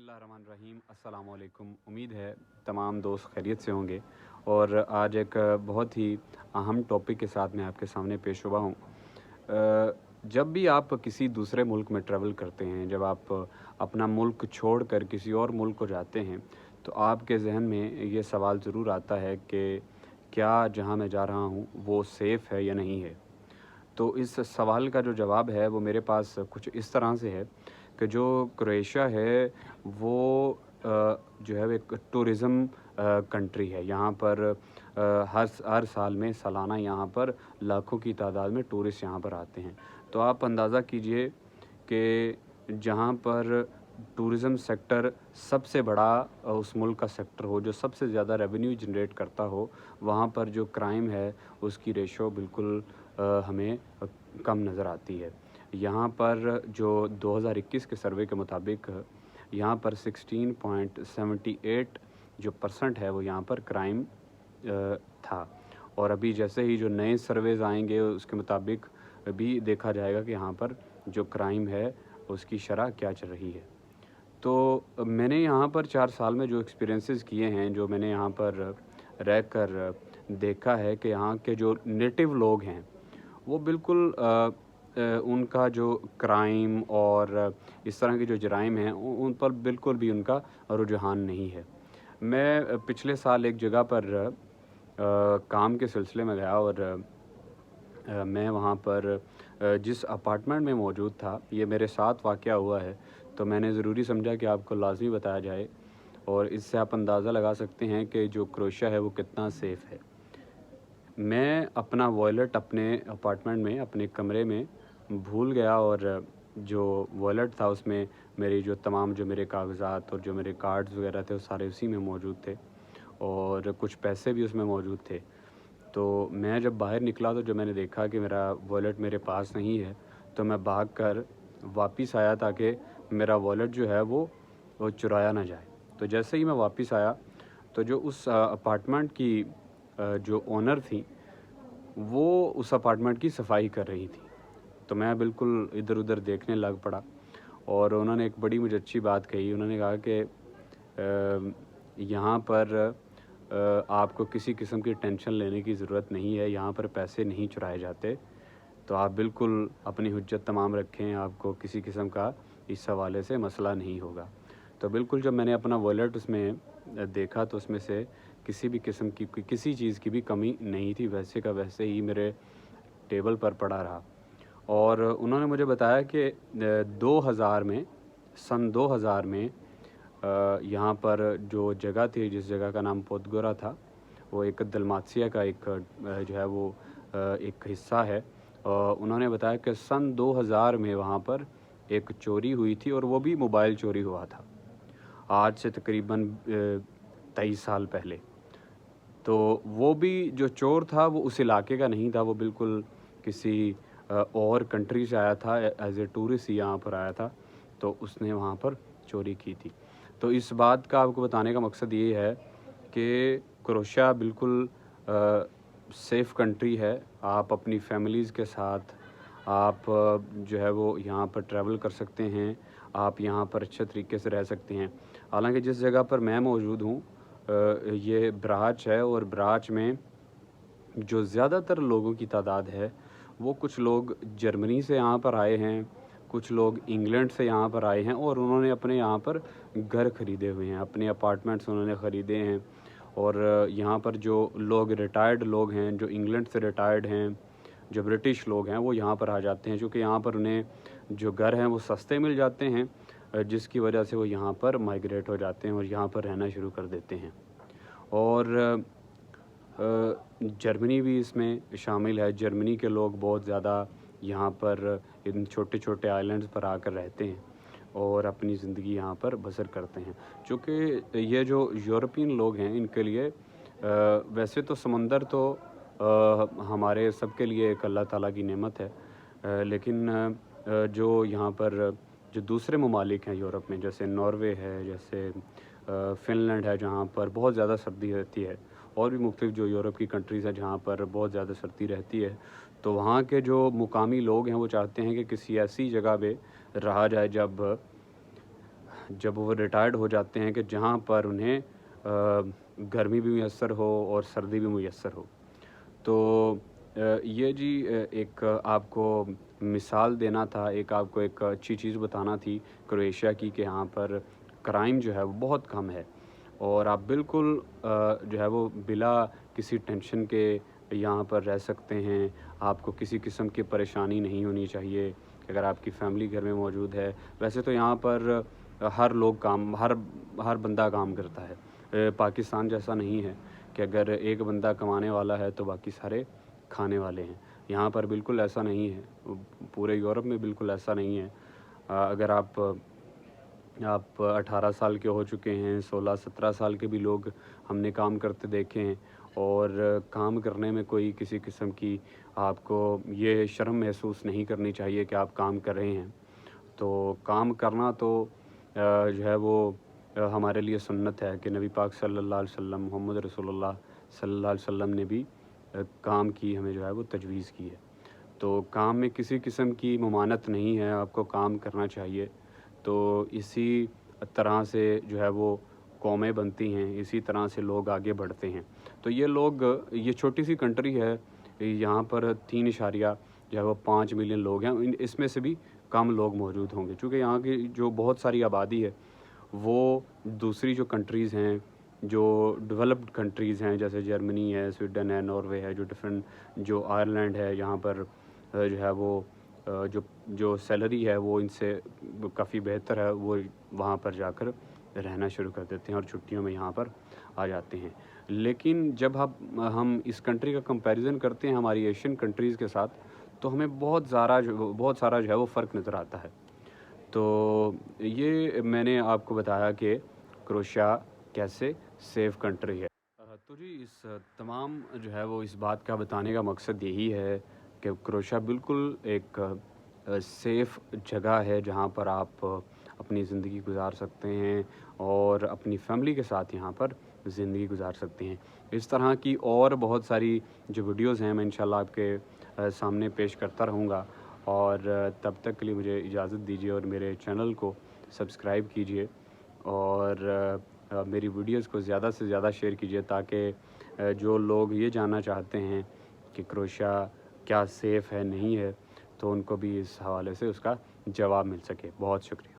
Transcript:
बिस्मिल्लाहिर्रहमानिर्रहीम अस्सलाम वालेकुम। उम्मीद है तमाम दोस्त खैरियत से होंगे और आज एक बहुत ही अहम टॉपिक के साथ मैं आपके सामने पेश हुआ हूँ। जब भी आप किसी दूसरे मुल्क में ट्रैवल करते हैं, जब आप अपना मुल्क छोड़कर किसी और मुल्क को जाते हैं, तो आपके ज़हन में ये सवाल ज़रूर आता है कि क्या जहाँ मैं जा रहा हूँ वो सेफ़ है या नहीं है। तो इस सवाल का जो जवाब है वो मेरे पास कुछ इस तरह से है कि जो क्रोएशिया है वो जो है वो एक टूरिज़्म कंट्री है। यहाँ पर हर साल में सालाना यहाँ पर लाखों की तादाद में टूरिस्ट यहाँ पर आते हैं। तो आप अंदाज़ा कीजिए कि जहाँ पर टूरिज़्म सेक्टर सबसे बड़ा उस मुल्क का सेक्टर हो, जो सबसे ज़्यादा रेवेन्यू जनरेट करता हो, वहाँ पर जो क्राइम है उसकी रेशो बिल्कुल हमें कम नज़र आती है। यहाँ पर जो 2021 के सर्वे के मुताबिक यहाँ पर 16.78 जो % है वो यहाँ पर क्राइम था। और अभी जैसे ही जो नए सर्वेज़ आएंगे उसके मुताबिक भी देखा जाएगा कि यहाँ पर जो क्राइम है उसकी शरह क्या चल रही है। तो मैंने यहाँ पर 4 साल में जो एक्सपीरियंसेस किए हैं, जो मैंने यहाँ पर रह कर देखा है कि यहाँ के जो नेटिव लोग हैं वो बिल्कुल उनका जो क्राइम और इस तरह के जो जराइम हैं उन पर बिल्कुल भी उनका रुझान नहीं है। मैं पिछले साल एक जगह पर काम के सिलसिले में गया और मैं वहाँ पर जिस अपार्टमेंट में मौजूद था, ये मेरे साथ वाक़या हुआ है, तो मैंने ज़रूरी समझा कि आपको लाज़मी बताया जाए और इससे आप अंदाज़ा लगा सकते हैं कि जो क्रोएशिया है वो कितना सेफ़ है। मैं अपना वॉलेट अपने अपार्टमेंट में, अपने कमरे में भूल गया और जो वॉलेट था उसमें मेरी जो तमाम जो मेरे कागज़ात और जो मेरे कार्ड्स वग़ैरह थे वो सारे उसी में मौजूद थे और कुछ पैसे भी उसमें मौजूद थे। तो मैं जब बाहर निकला तो जब मैंने देखा कि मेरा वॉलेट मेरे पास नहीं है, तो मैं भागकर वापस आया ताकि मेरा वॉलेट जो है वो चुराया ना जाए। तो जैसे ही मैं वापस आया तो जो उस अपार्टमेंट की जो ओनर थी वो उस अपार्टमेंट की सफाई कर रही थी। तो मैं बिल्कुल इधर-उधर देखने लग पड़ा और उन्होंने एक बड़ी मुझे अच्छी बात कही। उन्होंने कहा कि यहाँ पर आपको किसी किस्म की टेंशन लेने की ज़रूरत नहीं है, यहाँ पर पैसे नहीं चुराए जाते। तो आप बिल्कुल अपनी हुज्जत तमाम रखें, आपको किसी किस्म का इस हवाले से मसला नहीं होगा। तो बिल्कुल जब मैंने अपना वॉलेट उसमें देखा तो उसमें से किसी भी किस्म की किसी चीज़ की भी कमी नहीं थी, वैसे का वैसे ही मेरे टेबल पर पड़ा रहा। और उन्होंने मुझे बताया कि 2000 में सन 2000 में यहाँ पर जो जगह थी, जिस जगह का नाम पोदगोरा था, वो एक दलमातिया का एक जो है वो एक हिस्सा है। उन्होंने बताया कि सन 2000 में वहाँ पर एक चोरी हुई थी और वो भी मोबाइल चोरी हुआ था, आज से तकरीबन 23 साल पहले। तो वो भी जो चोर था वो उस इलाके का नहीं था, वो बिल्कुल किसी और कंट्री से आया था, एज़ ए टूरिस्ट ही यहाँ पर आया था, तो उसने वहाँ पर चोरी की थी। तो इस बात का आपको बताने का मकसद ये है कि क्रोएशिया बिल्कुल सेफ़ कंट्री है। आप अपनी फैमिलीज़ के साथ आप जो है वो यहाँ पर ट्रैवल कर सकते हैं, आप यहाँ पर अच्छे तरीके से रह सकते हैं। हालाँकि जिस जगह पर मैं मौजूद हूँ ये ब्राच है और ब्राच में जो ज़्यादातर लोगों की तादाद है वो कुछ लोग जर्मनी से यहाँ पर आए हैं, कुछ लोग इंग्लैंड से यहाँ पर आए हैं और उन्होंने अपने यहाँ पर घर ख़रीदे हुए हैं, अपने अपार्टमेंट्स उन्होंने ख़रीदे हैं। और यहाँ पर जो लोग रिटायर्ड लोग हैं, जो इंग्लैंड से रिटायर्ड हैं, जो ब्रिटिश लोग हैं, वो यहाँ पर आ जाते हैं क्योंकि यहाँ पर उन्हें जो घर हैं वो सस्ते मिल जाते हैं, जिसकी वजह से वो यहाँ पर माइग्रेट हो जाते हैं और यहाँ पर रहना शुरू कर देते हैं। और जर्मनी भी इसमें शामिल है। जर्मनी के लोग बहुत ज़्यादा यहाँ पर इन छोटे-छोटे आइलैंड्स पर आकर रहते हैं और अपनी ज़िंदगी यहाँ पर बसर करते हैं। चूँकि ये जो यूरोपियन लोग हैं इनके लिए वैसे तो समंदर तो हमारे सबके लिए एक अल्लाह ताला की नेमत है, लेकिन जो यहाँ पर जो दूसरे ममालिक हैं यूरोप में, जैसे नॉर्वे है, जैसे फ़िनलैंड है, जहाँ पर बहुत ज़्यादा सर्दी रहती है, और भी मुख्तलिफ़ जो यूरोप की कंट्रीज़ हैं जहाँ पर बहुत ज़्यादा सर्दी रहती है, तो वहाँ के जो मुकामी लोग हैं वो चाहते हैं कि किसी ऐसी जगह पे रहा जाए जब वो रिटायर्ड हो जाते हैं कि जहाँ पर उन्हें गर्मी भी मैसर हो और सर्दी भी मैसर हो। तो ये जी एक आपको मिसाल देना था, एक आपको एक अच्छी चीज़ बताना थी क्रोएशिया की, कि यहाँ पर क्राइम जो है वो बहुत कम है और आप बिल्कुल जो है वो बिला किसी टेंशन के यहाँ पर रह सकते हैं। आपको किसी किस्म की परेशानी नहीं होनी चाहिए कि अगर आपकी फैमिली घर में मौजूद है। वैसे तो यहाँ पर हर बंदा काम करता है। पाकिस्तान जैसा नहीं है कि अगर एक बंदा कमाने वाला है तो बाकी सारे खाने वाले हैं। यहाँ पर बिल्कुल ऐसा नहीं है, पूरे यूरोप में बिल्कुल ऐसा नहीं है। अगर आप 18 साल के हो चुके हैं, 16-17 साल के भी लोग हमने काम करते देखे हैं और काम करने में कोई किसी किस्म की आपको ये शर्म महसूस नहीं करनी चाहिए कि आप काम कर रहे हैं। तो काम करना तो जो है वो हमारे लिए सुन्नत है कि नबी पाक सल्लल्लाहु अलैहि वसल्लम, मोहम्मद रसूलुल्लाह सल्लल्लाहु अलैहि वसल्लम ने भी काम की हमें जो है वो तजवीज़ की है। तो काम में किसी किस्म की ममानत नहीं है, आपको काम करना चाहिए। तो इसी तरह से जो है वो कौमें बनती हैं, इसी तरह से लोग आगे बढ़ते हैं। तो ये छोटी सी कंट्री है, यहाँ पर 3 जो है वो 5 मिलियन लोग हैं। इसमें से भी कम लोग मौजूद होंगे चूँकि यहाँ की जो बहुत सारी आबादी है वो दूसरी जो कंट्रीज़ हैं, जो डेवलप्ड कंट्रीज़ हैं, जैसे जर्मनी है, स्वीडन है, नॉर्वे है, जो आयरलैंड है, यहाँ पर जो है वो जो सैलरी है वो इनसे काफ़ी बेहतर है, वो वहाँ पर जाकर रहना शुरू कर देते हैं और छुट्टियों में यहाँ पर आ जाते हैं। लेकिन जब हम इस कंट्री का कंपैरिज़न करते हैं हमारी एशियन कंट्रीज़ के साथ, तो हमें बहुत सारा जो है वो फ़र्क नज़र आता है। तो ये मैंने आपको बताया कि क्रोएशिया कैसे सेफ़ कंट्री है। तो जी इस तमाम जो है वो इस बात का बताने का मकसद यही है कि क्रोएशिया बिल्कुल एक सेफ़ जगह है जहाँ पर आप अपनी ज़िंदगी गुजार सकते हैं और अपनी फैमिली के साथ यहाँ पर ज़िंदगी गुजार सकते हैं। इस तरह की और बहुत सारी जो वीडियोज़ हैं मैं इंशाल्लाह आपके सामने पेश करता रहूँगा और तब तक के लिए मुझे इजाज़त दीजिए और मेरे चैनल को सब्सक्राइब कीजिए और मेरी वीडियोज़ को ज़्यादा से ज़्यादा शेयर कीजिए ताकि जो लोग ये जानना चाहते हैं कि क्रोएशिया क्या सेफ़ है नहीं है, तो उनको भी इस हवाले से उसका जवाब मिल सके। बहुत शुक्रिया।